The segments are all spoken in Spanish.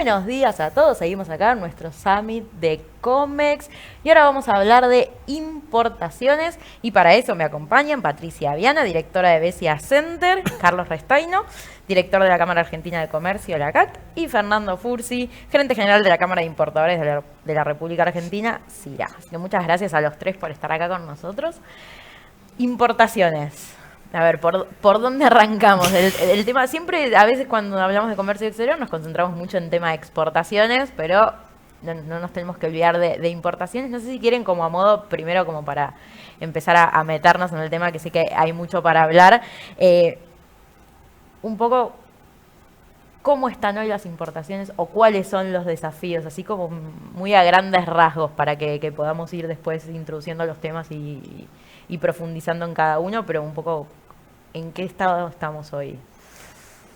Buenos días a todos, seguimos acá en nuestro Summit de Comex y ahora vamos a hablar de importaciones y para eso me acompañan Patricia Viana, directora de Besia Center, Carlos Restaino, director de la Cámara Argentina de Comercio, la CAC, y Fernando Fursi, gerente general de la Cámara de Importadores de la República Argentina, CIRA. Así que muchas gracias a los tres por estar acá con nosotros. Importaciones. A ver, ¿por dónde arrancamos? El tema, siempre, a veces cuando hablamos de comercio exterior nos concentramos mucho en tema de exportaciones, pero no nos tenemos que olvidar de importaciones. No sé si quieren como a modo, primero como para empezar a meternos en el tema, que sé que hay mucho para hablar, un poco cómo están hoy las importaciones o cuáles son los desafíos, así como muy a grandes rasgos para que podamos ir después introduciendo los temas y profundizando en cada uno, pero un poco en qué estado estamos hoy.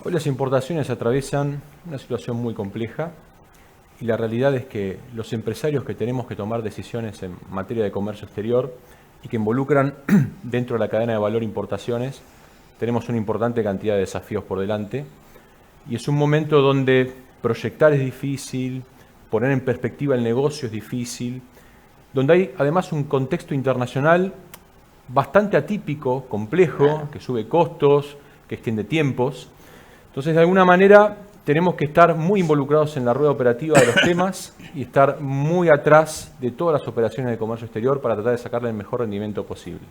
Hoy las importaciones atraviesan una situación muy compleja y la realidad es que los empresarios que tenemos que tomar decisiones en materia de comercio exterior y que involucran dentro de la cadena de valor importaciones, tenemos una importante cantidad de desafíos por delante y es un momento donde proyectar es difícil, poner en perspectiva el negocio es difícil, donde hay además un contexto internacional bastante atípico, complejo, que sube costos, que extiende tiempos. Entonces, de alguna manera, tenemos que estar muy involucrados en la rueda operativa de los temas y estar muy atrás de todas las operaciones de comercio exterior para tratar de sacarle el mejor rendimiento posible.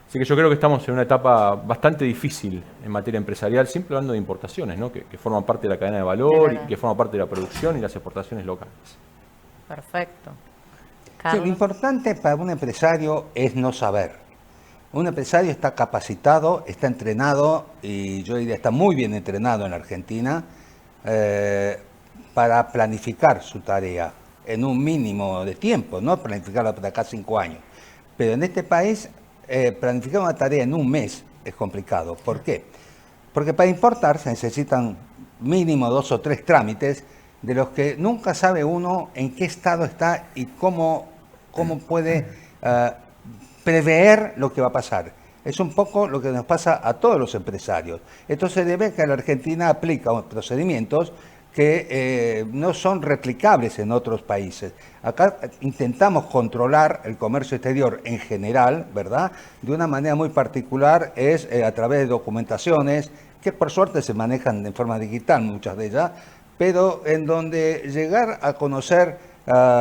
Así que yo creo que estamos en una etapa bastante difícil en materia empresarial, siempre hablando de importaciones, ¿no? que forman parte de la cadena de valor y que forman parte de la producción y las exportaciones locales. Perfecto. Sí, lo importante para un empresario es no saber. Un empresario está capacitado, está entrenado y yo diría está muy bien entrenado en Argentina para planificar su tarea en un mínimo de tiempo, no planificarla para acá 5 años. Pero en este país planificar una tarea en un mes es complicado. ¿Por qué? Porque para importar se necesitan mínimo 2 o 3 trámites de los que nunca sabe uno en qué estado está y cómo puede prever lo que va a pasar. Es un poco lo que nos pasa a todos los empresarios. Esto se debe a que la Argentina aplica procedimientos que no son replicables en otros países. Acá intentamos controlar el comercio exterior en general, ¿verdad? De una manera muy particular es a través de documentaciones que por suerte se manejan de forma digital, muchas de ellas, pero en donde llegar a conocer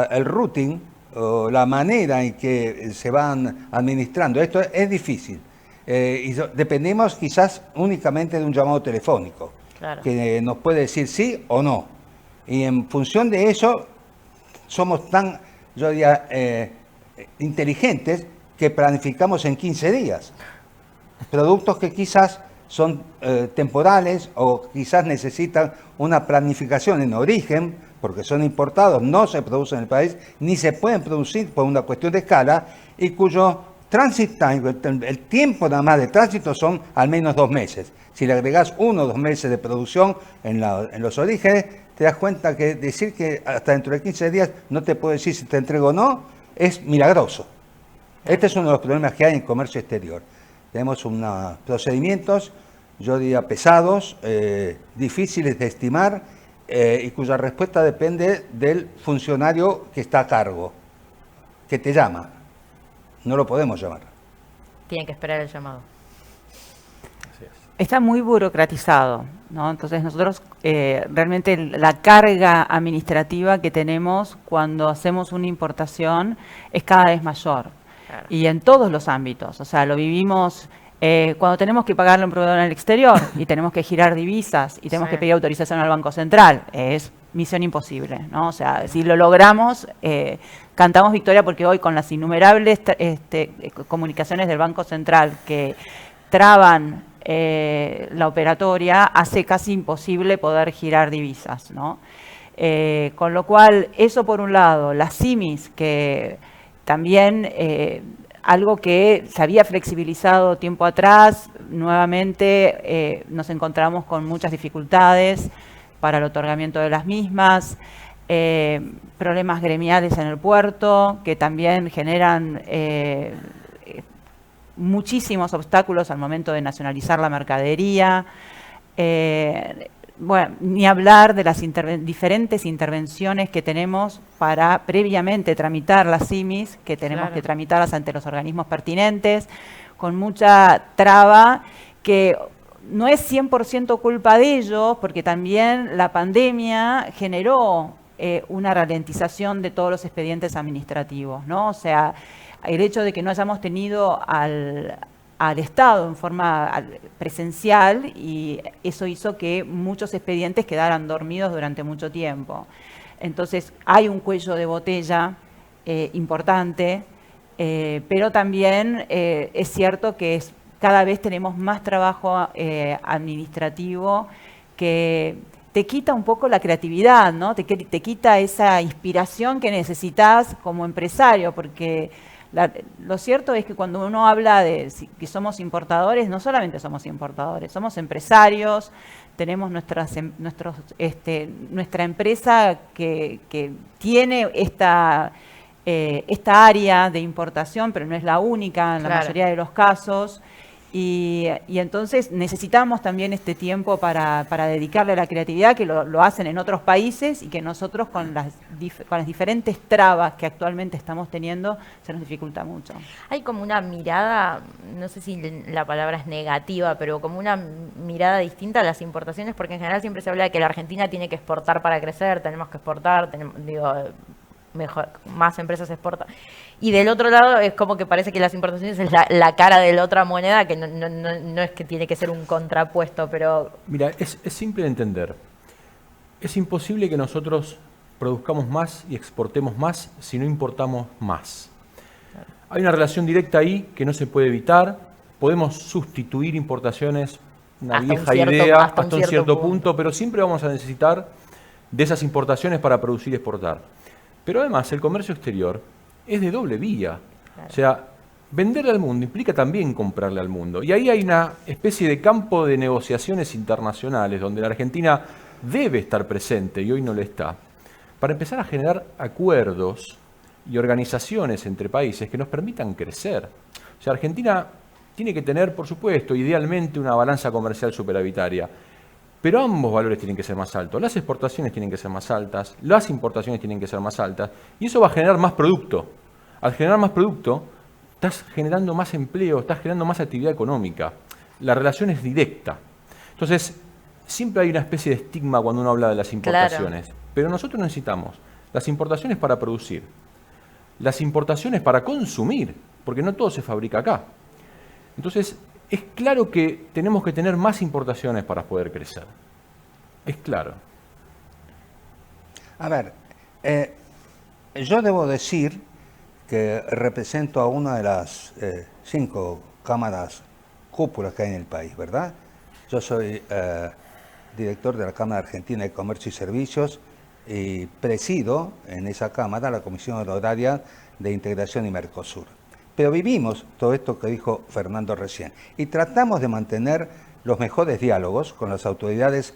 el routing, o la manera en que se van administrando esto es difícil. Y dependemos quizás únicamente de un llamado telefónico, claro, que nos puede decir sí o no. Y en función de eso somos tan, yo diría, inteligentes que planificamos en 15 días. Productos que quizás son temporales o quizás necesitan una planificación en origen, porque son importados, no se producen en el país, ni se pueden producir por una cuestión de escala, y cuyo transit time, el tiempo nada más de tránsito son al menos 2 meses. Si le agregás 1 o 2 meses de producción en los orígenes, te das cuenta que decir que hasta dentro de 15 días no te puedo decir si te entrego o no, es milagroso. Este es uno de los problemas que hay en comercio exterior. Tenemos unos procedimientos, yo diría pesados, difíciles de estimar, y cuya respuesta depende del funcionario que está a cargo, que te llama. No lo podemos llamar. Tienen que esperar el llamado. Está muy burocratizado, ¿no? Entonces nosotros realmente la carga administrativa que tenemos cuando hacemos una importación es cada vez mayor. Claro. Y en todos los ámbitos, o sea, lo vivimos cuando tenemos que pagarle a un proveedor en el exterior y tenemos que girar divisas y tenemos que pedir autorización al Banco Central, es misión imposible, ¿no? O sea, si lo logramos, cantamos victoria porque hoy con las innumerables comunicaciones del Banco Central que traban la operatoria, hace casi imposible poder girar divisas, ¿no? Con lo cual, eso por un lado, las SIMIs que también algo que se había flexibilizado tiempo atrás, nuevamente nos encontramos con muchas dificultades para el otorgamiento de las mismas, problemas gremiales en el puerto que también generan muchísimos obstáculos al momento de nacionalizar la mercadería. bueno, ni hablar de las diferentes intervenciones que tenemos para previamente tramitar las CIMIS, que tenemos que tramitarlas ante los organismos pertinentes, con mucha traba, que no es 100% culpa de ellos, porque también la pandemia generó una ralentización de todos los expedientes administrativos, ¿no? O sea, el hecho de que no hayamos tenido al Estado en forma presencial, y eso hizo que muchos expedientes quedaran dormidos durante mucho tiempo. Entonces, hay un cuello de botella importante, pero también es cierto que cada vez tenemos más trabajo administrativo que te quita un poco la creatividad, ¿no? Te quita esa inspiración que necesitas como empresario, porque lo cierto es que cuando uno habla de que somos importadores, no solamente somos importadores, somos empresarios, tenemos nuestra empresa que tiene esta área de importación, pero no es la única en la mayoría de los casos. Y entonces necesitamos también este tiempo para dedicarle a la creatividad, que lo hacen en otros países, y que nosotros con las diferentes trabas que actualmente estamos teniendo se nos dificulta mucho. Hay como una mirada, no sé si la palabra es negativa, pero como una mirada distinta a las importaciones, porque en general siempre se habla de que la Argentina tiene que exportar para crecer, tenemos que exportar, mejor, más empresas exportan. Y del otro lado es como que parece que las importaciones es la cara de la otra moneda, que no es que tiene que ser un contrapuesto, pero... Mira, es simple de entender. Es imposible que nosotros produzcamos más y exportemos más si no importamos más. Claro. Hay una relación directa ahí que no se puede evitar. Podemos sustituir importaciones, una vieja idea, hasta un cierto punto, pero siempre vamos a necesitar de esas importaciones para producir y exportar. Pero además el comercio exterior es de doble vía. Claro. O sea, venderle al mundo implica también comprarle al mundo. Y ahí hay una especie de campo de negociaciones internacionales donde la Argentina debe estar presente y hoy no lo está, para empezar a generar acuerdos y organizaciones entre países que nos permitan crecer. O sea, Argentina tiene que tener, por supuesto, idealmente una balanza comercial superavitaria, pero ambos valores tienen que ser más altos. Las exportaciones tienen que ser más altas, las importaciones tienen que ser más altas, y eso va a generar más producto. Al generar más producto, estás generando más empleo, estás generando más actividad económica. La relación es directa. Entonces, siempre hay una especie de estigma cuando uno habla de las importaciones. Claro. Pero nosotros necesitamos las importaciones para producir, las importaciones para consumir, porque no todo se fabrica acá. Entonces, es claro que tenemos que tener más importaciones para poder crecer. Es claro. A ver, yo debo decir que represento a una de las 5 cámaras cúpulas que hay en el país, ¿verdad? Yo soy director de la Cámara Argentina de Comercio y Servicios y presido en esa Cámara la Comisión Honoraria de Integración y Mercosur. Pero vivimos todo esto que dijo Fernando recién y tratamos de mantener los mejores diálogos con las autoridades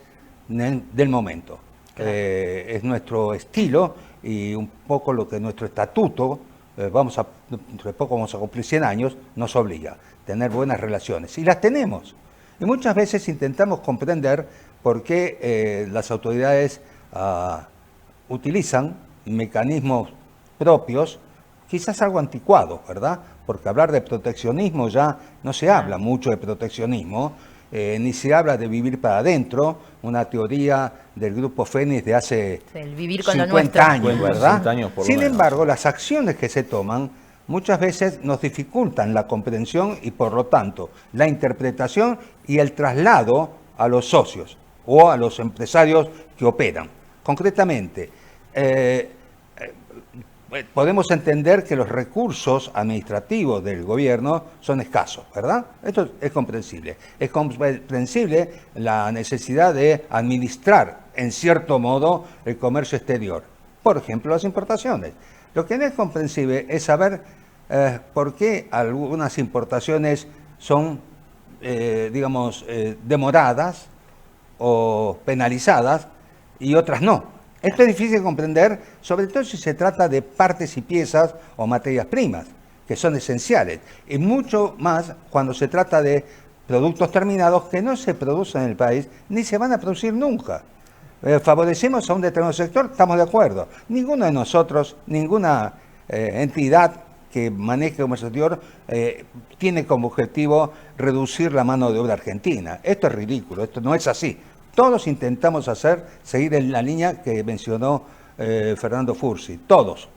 del momento. Claro. Es nuestro estilo y un poco lo que nuestro estatuto, dentro de poco vamos a cumplir 100 años, nos obliga a tener buenas relaciones. Y las tenemos. Y muchas veces intentamos comprender por qué las autoridades utilizan mecanismos propios, quizás algo anticuado, ¿verdad? Porque hablar de proteccionismo ya no se habla mucho de proteccionismo, ni se habla de vivir para adentro, una teoría del grupo Fénix de hace el vivir con 50 años, ¿verdad? 60 años por Sin embargo, las acciones que se toman muchas veces nos dificultan la comprensión y por lo tanto la interpretación y el traslado a los socios o a los empresarios que operan. Concretamente, podemos entender que los recursos administrativos del gobierno son escasos, ¿verdad? Esto es comprensible. Es comprensible la necesidad de administrar, en cierto modo, el comercio exterior. Por ejemplo, las importaciones. Lo que no es comprensible es saber por qué algunas importaciones son, demoradas o penalizadas y otras no. Esto es difícil de comprender, sobre todo si se trata de partes y piezas o materias primas, que son esenciales. Y mucho más cuando se trata de productos terminados que no se producen en el país ni se van a producir nunca. Favorecemos a un determinado sector, estamos de acuerdo. Ninguno de nosotros, ninguna entidad que maneje comercio exterior tiene como objetivo reducir la mano de obra argentina. Esto es ridículo, esto no es así. Todos intentamos seguir en la línea que mencionó Fernando Fursi, todos.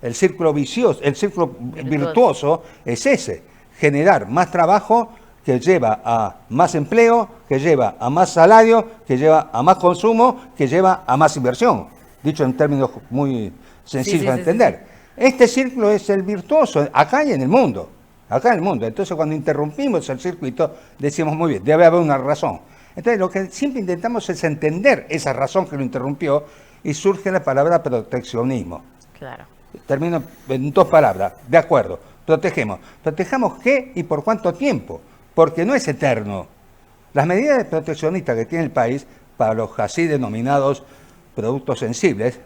El círculo vicioso, el círculo virtuoso es ese, generar más trabajo que lleva a más empleo, que lleva a más salario, que lleva a más consumo, que lleva a más inversión. Dicho en términos muy sencillos de entender. Este círculo es el virtuoso, acá y en el mundo. Acá en el mundo. Entonces, cuando interrumpimos el circuito, decimos, muy bien, debe haber una razón. Entonces, lo que siempre intentamos es entender esa razón que lo interrumpió y surge la palabra proteccionismo. Claro. Termino en 2 palabras. De acuerdo. Protegemos. ¿Protegamos qué y por cuánto tiempo? Porque no es eterno. Las medidas proteccionistas que tiene el país para los así denominados productos sensibles,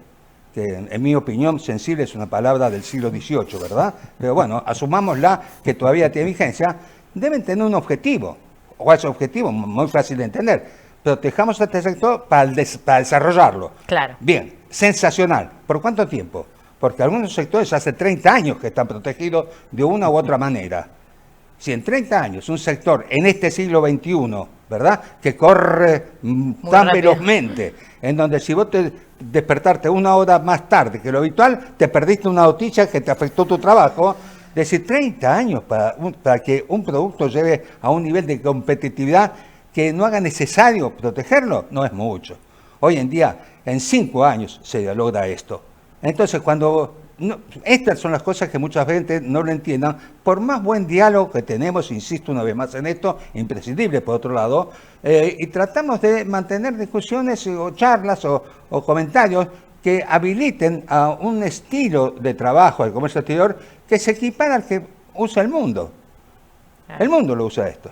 que en mi opinión sensible es una palabra del siglo XVIII, ¿verdad? Pero bueno, asumámosla que todavía tiene vigencia, deben tener un objetivo. ¿Cuál es el objetivo? Muy fácil de entender. Protejamos a este sector para desarrollarlo. Claro. Bien, sensacional. ¿Por cuánto tiempo? Porque algunos sectores hace 30 años que están protegidos de una u otra manera. Si en 30 años un sector en este siglo XXI, ¿verdad?, que corre tan velozmente, en donde si vos te despertarte 1 hora más tarde que lo habitual, te perdiste una noticia que te afectó tu trabajo, es decir, 30 años para que un producto llegue a un nivel de competitividad que no haga necesario protegerlo, no es mucho. Hoy en día, en 5 años se logra esto. Entonces, estas son las cosas que muchas veces no lo entiendan, por más buen diálogo que tenemos, insisto una vez más en esto, imprescindible por otro lado, y tratamos de mantener discusiones o charlas o comentarios que habiliten a un estilo de trabajo del comercio exterior que se equipara al que usa el mundo. El mundo lo usa esto.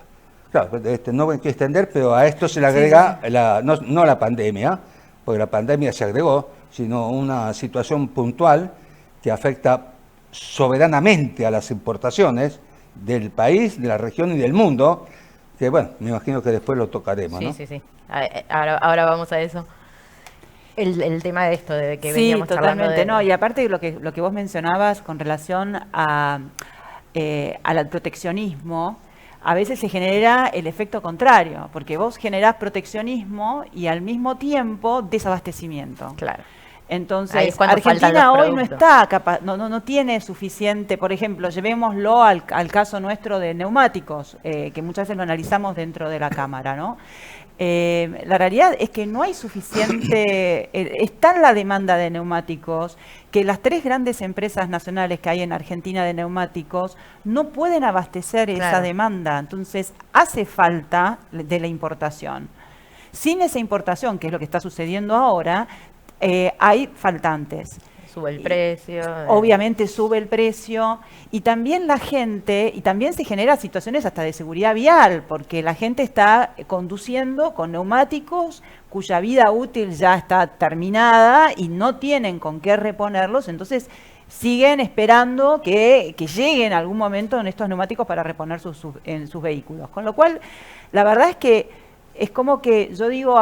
Claro, no hay que extender, pero a esto se le agrega, no la pandemia, porque la pandemia se agregó, sino una situación puntual que afecta soberanamente a las importaciones del país, de la región y del mundo, que bueno, me imagino que después lo tocaremos, ¿no? Sí. Ahora vamos a eso. El tema de esto, de que sí, veníamos totalmente, hablando de... no, y aparte de lo que vos mencionabas con relación al proteccionismo, a veces se genera el efecto contrario, porque vos generás proteccionismo y al mismo tiempo desabastecimiento. Claro. Entonces, faltan Argentina los hoy no productos. está capaz, no tiene suficiente, por ejemplo, llevémoslo al caso nuestro de neumáticos, que muchas veces lo analizamos dentro de la Cámara, ¿no? La realidad es que no hay suficiente, está la demanda de neumáticos, que las 3 grandes empresas nacionales que hay en Argentina de neumáticos no pueden abastecer esa demanda, entonces hace falta de la importación. Sin esa importación, que es lo que está sucediendo ahora, hay faltantes. Sube el precio. Obviamente sube el precio y también la gente, y también se generan situaciones hasta de seguridad vial, porque la gente está conduciendo con neumáticos cuya vida útil ya está terminada y no tienen con qué reponerlos, entonces siguen esperando que lleguen algún momento en estos neumáticos para reponer en sus vehículos. Con lo cual, la verdad es que es como que yo digo,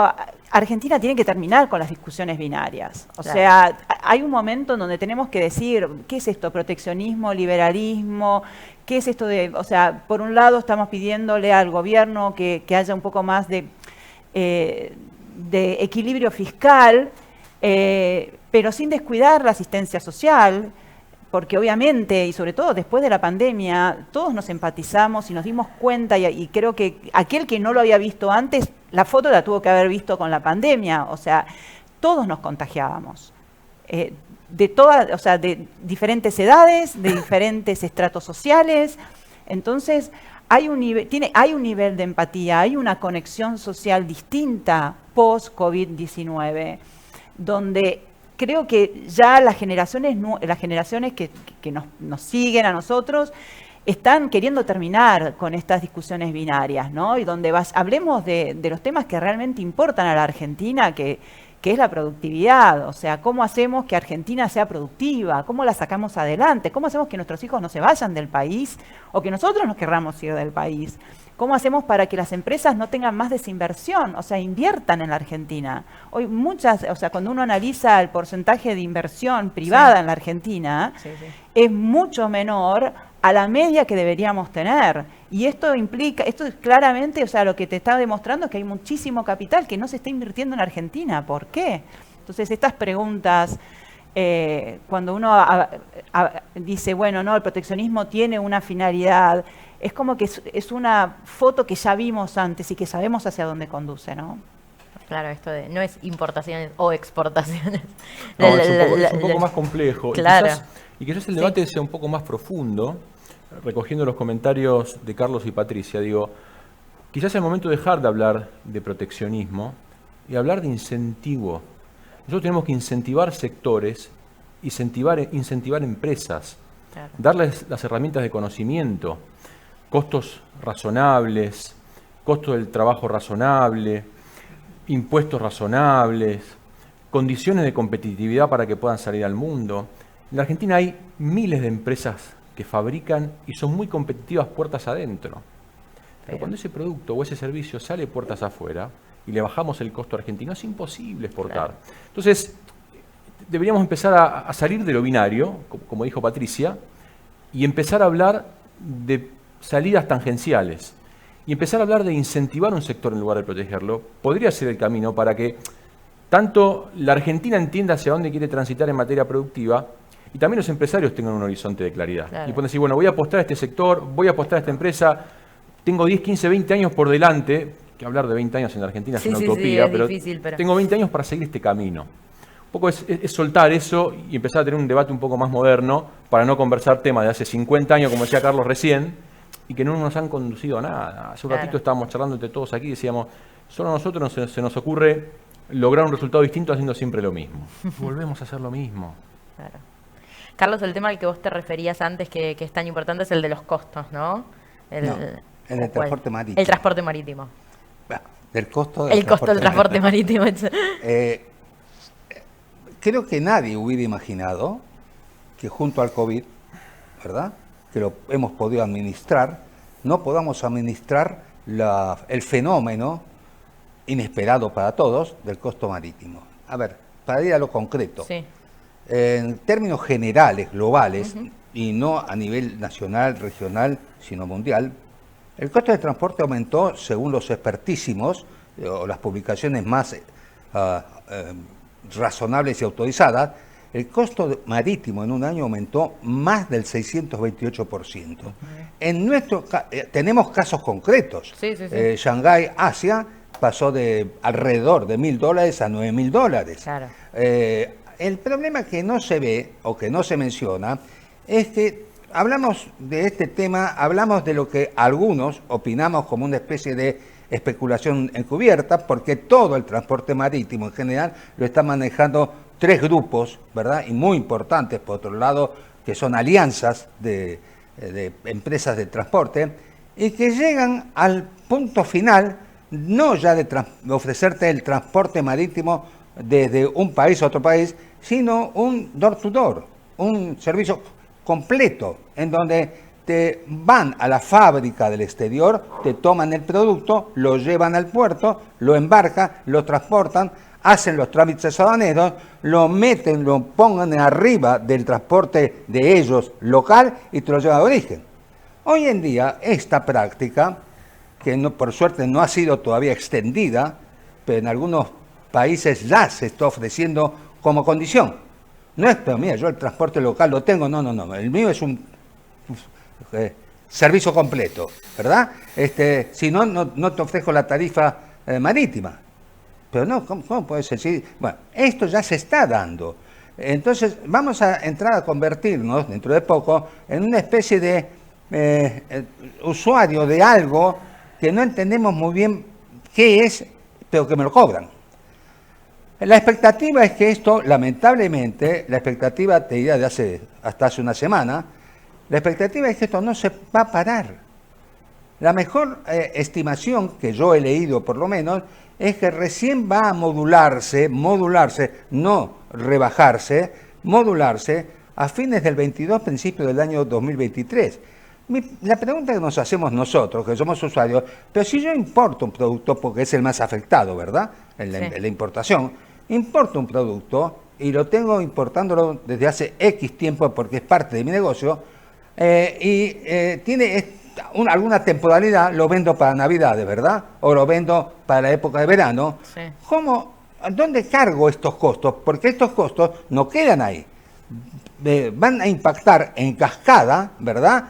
Argentina tiene que terminar con las discusiones binarias. O sea, hay un momento en donde tenemos que decir, ¿qué es esto? Proteccionismo, liberalismo, ¿qué es esto de...? O sea, por un lado estamos pidiéndole al gobierno que haya un poco más de equilibrio fiscal, pero sin descuidar la asistencia social, porque obviamente, y sobre todo después de la pandemia, todos nos empatizamos y nos dimos cuenta, y creo que aquel que no lo había visto antes, la foto la tuvo que haber visto con la pandemia, o sea, todos nos contagiábamos, de diferentes edades, de diferentes estratos sociales, entonces hay un nivel de empatía, hay una conexión social distinta post-COVID-19, donde creo que ya las generaciones que nos siguen a nosotros están queriendo terminar con estas discusiones binarias, ¿no? Y donde hablemos de los temas que realmente importan a la Argentina, que es la productividad, o sea, cómo hacemos que Argentina sea productiva, cómo la sacamos adelante, cómo hacemos que nuestros hijos no se vayan del país o que nosotros nos querramos ir del país. ¿Cómo hacemos para que las empresas no tengan más desinversión? O sea, inviertan en la Argentina. Hoy cuando uno analiza el porcentaje de inversión privada en la Argentina, es mucho menor a la media que deberíamos tener. Y esto es claramente, o sea, lo que te está demostrando es que hay muchísimo capital que no se está invirtiendo en Argentina. ¿Por qué? Entonces, estas preguntas, cuando uno dice, bueno, no, el proteccionismo tiene una finalidad, es como que es una foto que ya vimos antes y que sabemos hacia dónde conduce, ¿no? Claro, esto de no es importaciones o exportaciones. No, es un poco más complejo. Claro. Y quizás el debate sea un poco más profundo, recogiendo los comentarios de Carlos y Patricia. Digo, quizás es el momento de dejar de hablar de proteccionismo y hablar de incentivo. Nosotros tenemos que incentivar sectores, incentivar empresas, claro, darles las herramientas de conocimiento, costos razonables, costo del trabajo razonable, impuestos razonables, condiciones de competitividad para que puedan salir al mundo. En la Argentina hay miles de empresas que fabrican y son muy competitivas puertas adentro. Pero cuando ese producto o ese servicio sale puertas afuera y le bajamos el costo argentino, es imposible exportar. Claro. Entonces, deberíamos empezar a salir de lo binario, como dijo Patricia, y empezar a hablar de salidas tangenciales. Y empezar a hablar de incentivar un sector en lugar de protegerlo, podría ser el camino para que tanto la Argentina entienda hacia dónde quiere transitar en materia productiva y también los empresarios tengan un horizonte de claridad. Claro. Y pueden decir, bueno, voy a apostar a este sector, voy a apostar a esta empresa, tengo 10, 15, 20 años por delante, que hablar de 20 años en la Argentina es una utopía, es difícil, pero tengo 20 años para seguir este camino. Un poco es soltar eso y empezar a tener un debate un poco más moderno para no conversar temas de hace 50 años, como decía Carlos recién, y que no nos han conducido a nada. Hace un ratito estábamos charlando entre todos aquí y decíamos, solo a nosotros se nos ocurre lograr un resultado distinto haciendo siempre lo mismo. Volvemos a hacer lo mismo. Claro. Carlos, el tema al que vos te referías antes, que es tan importante, es el de los costos, ¿no? El transporte marítimo. El transporte marítimo. Del costo del transporte marítimo. Creo que nadie hubiera imaginado que junto al COVID, ¿verdad?, que lo hemos podido administrar, no podamos administrar el fenómeno inesperado para todos del costo marítimo. A ver, para ir a lo concreto, sí, en términos generales, globales, y no a nivel nacional, regional, sino mundial, el costo de transporte aumentó, según los expertísimos, o las publicaciones más razonables y autorizadas, el costo marítimo en un año aumentó más del 628%. En nuestro tenemos casos concretos. Sí. Shanghái, Asia, pasó de alrededor de $1.000 a $9.000. Claro. El problema que no se ve o que no se menciona es que hablamos de este tema, hablamos de lo que algunos opinamos como una especie de especulación encubierta, porque todo el transporte marítimo en general lo están manejando tres grupos, ¿verdad? Y muy importantes, por otro lado, que son alianzas de empresas de transporte, y que llegan al punto final, no ya de ofrecerte el transporte marítimo desde un país a otro país, sino un door-to-door, un servicio completo, en donde te van a la fábrica del exterior, te toman el producto, lo llevan al puerto, lo embarcan, lo transportan, hacen los trámites aduaneros, lo meten, lo pongan arriba del transporte de ellos local y te lo llevan a origen. Hoy en día esta práctica, que no, por suerte no ha sido todavía extendida, pero en algunos países ya se está ofreciendo como condición. No es, pero mira, yo el transporte local lo tengo, no, el mío es un servicio completo, ¿verdad? Si no, no te ofrezco la tarifa marítima. Pero no, ¿cómo puede ser? Sí, bueno, esto ya se está dando. Entonces, vamos a entrar a convertirnos, dentro de poco, en una especie de usuario de algo que no entendemos muy bien qué es, pero que me lo cobran. La expectativa es que esto, lamentablemente, la expectativa, te diría hasta hace una semana, la expectativa es que esto no se va a parar. La mejor estimación que yo he leído, por lo menos, es que recién va a modularse, no rebajarse, modularse a fines del 22, principios del año 2023. La pregunta que nos hacemos nosotros, que somos usuarios, pero si yo importo un producto, porque es el más afectado, ¿verdad? En la importación, importo un producto y lo tengo importándolo desde hace X tiempo porque es parte de mi negocio, tiene alguna temporalidad, lo vendo para Navidades, ¿verdad? O lo vendo para la época de verano. Sí. ¿Dónde cargo estos costos? Porque estos costos no quedan ahí. Van a impactar en cascada, ¿verdad?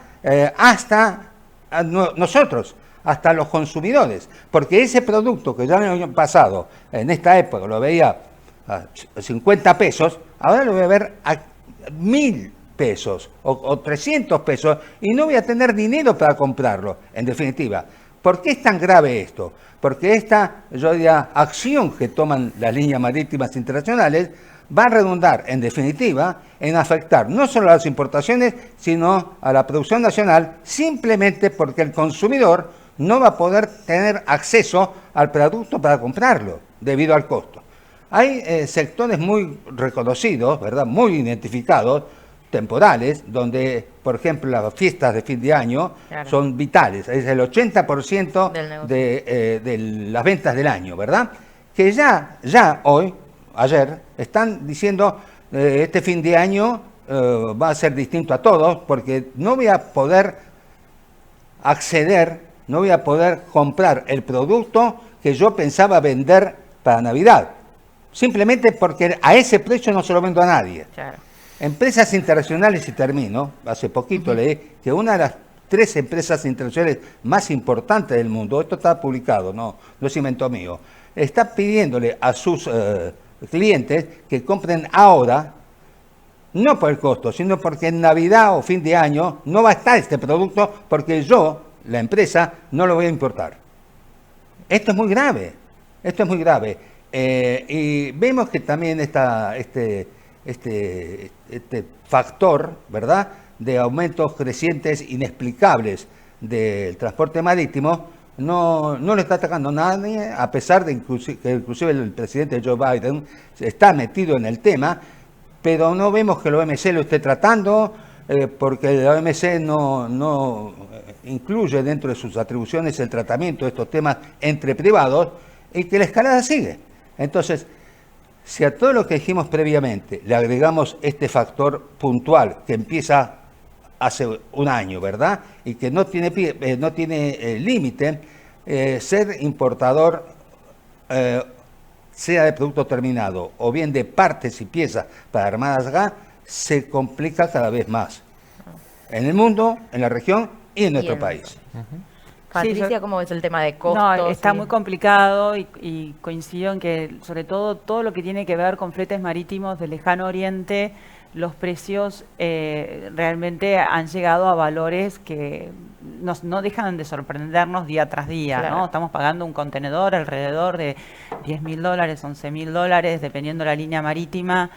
Hasta nosotros, hasta los consumidores. Porque ese producto que ya el año pasado, en esta época, lo veía a 50 pesos, ahora lo voy a ver a 1.000 pesos o 300 pesos y no voy a tener dinero para comprarlo, en definitiva. ¿Por qué es tan grave esto? Porque esta, yo diría, acción que toman las líneas marítimas internacionales va a redundar, en definitiva, en afectar no solo a las importaciones, sino a la producción nacional, simplemente porque el consumidor no va a poder tener acceso al producto para comprarlo, debido al costo. Hay sectores muy reconocidos, ¿verdad?, muy identificados, temporales, donde, por ejemplo, las fiestas de fin de año Claro. son vitales, es el 80% Del negocio. de las ventas del año, ¿verdad? Que ya hoy, ayer, están diciendo este fin de año va a ser distinto a todos porque no voy a poder acceder, no voy a poder comprar el producto que yo pensaba vender para Navidad. Simplemente porque a ese precio no se lo vendo a nadie. Claro. Empresas internacionales, y termino, hace poquito leí que una de las 3 empresas internacionales más importantes del mundo, esto está publicado, no es invento mío, está pidiéndole a sus clientes que compren ahora, no por el costo, sino porque en Navidad o fin de año no va a estar este producto porque yo, la empresa, no lo voy a importar. Esto es muy grave, esto es muy grave. Y vemos que también está este factor, ¿verdad?, de aumentos crecientes inexplicables del transporte marítimo, no le está atacando a nadie, a pesar de que inclusive el presidente Joe Biden está metido en el tema, pero no vemos que la OMC lo esté tratando, porque la OMC no incluye dentro de sus atribuciones el tratamiento de estos temas entre privados, y que la escalada sigue. Entonces, si a todo lo que dijimos previamente le agregamos este factor puntual que empieza hace un año, ¿verdad?, y que no tiene límite, ser importador, sea de producto terminado o bien de partes y piezas para armadas acá, se complica cada vez más. En el mundo, en la región y en nuestro país. Patricia, Sí, yo- ¿cómo ves el tema de costos? No, está y- muy complicado y coincido en que sobre todo lo que tiene que ver con fletes marítimos del lejano oriente, los precios realmente han llegado a valores que no dejan de sorprendernos día tras día, Claro. ¿no? Estamos pagando un contenedor alrededor de $10.000, $11.000, dependiendo la línea marítima.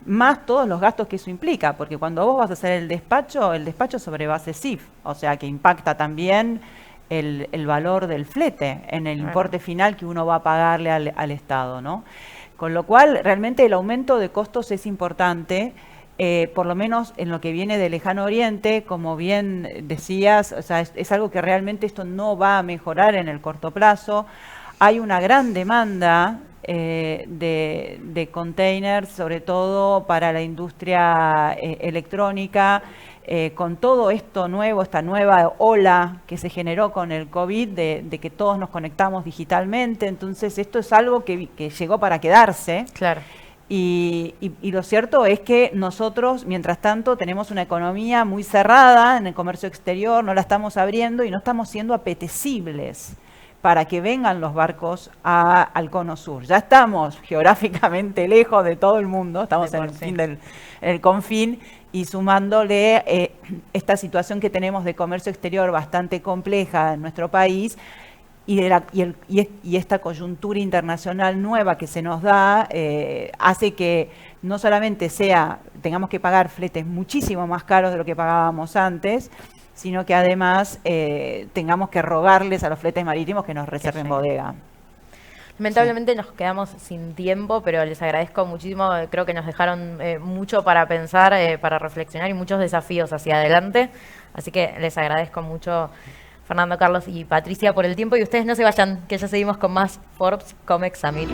Más todos los gastos que eso implica, porque cuando vos vas a hacer el despacho sobre base CIF, o sea que impacta también el valor del flete en el Claro. importe final que uno va a pagarle al Estado, ¿no? Con lo cual, realmente el aumento de costos es importante, por lo menos en lo que viene del lejano oriente, como bien decías, o sea, es algo que realmente esto no va a mejorar en el corto plazo. Hay una gran demanda de containers, sobre todo para la industria electrónica, con todo esto nuevo, esta nueva ola que se generó con el COVID, de que todos nos conectamos digitalmente. Entonces esto es algo que llegó para quedarse. Claro. Y lo cierto es que nosotros, mientras tanto, tenemos una economía muy cerrada en el comercio exterior, no la estamos abriendo y no estamos siendo apetecibles para que vengan los barcos al cono sur. Ya estamos geográficamente lejos de todo el mundo, estamos De en por el sí. fin el confín, y sumándole esta situación que tenemos de comercio exterior bastante compleja en nuestro país, y esta coyuntura internacional nueva que se nos da, hace que no solamente tengamos que pagar fletes muchísimo más caros de lo que pagábamos antes, sino que además tengamos que rogarles a los fletes marítimos que nos reserven sí. bodega. Lamentablemente nos quedamos sin tiempo, pero les agradezco muchísimo. Creo que nos dejaron mucho para pensar, para reflexionar y muchos desafíos hacia adelante. Así que les agradezco mucho, Fernando, Carlos y Patricia, por el tiempo. Y ustedes no se vayan, que ya seguimos con más Forbes Comex Summit.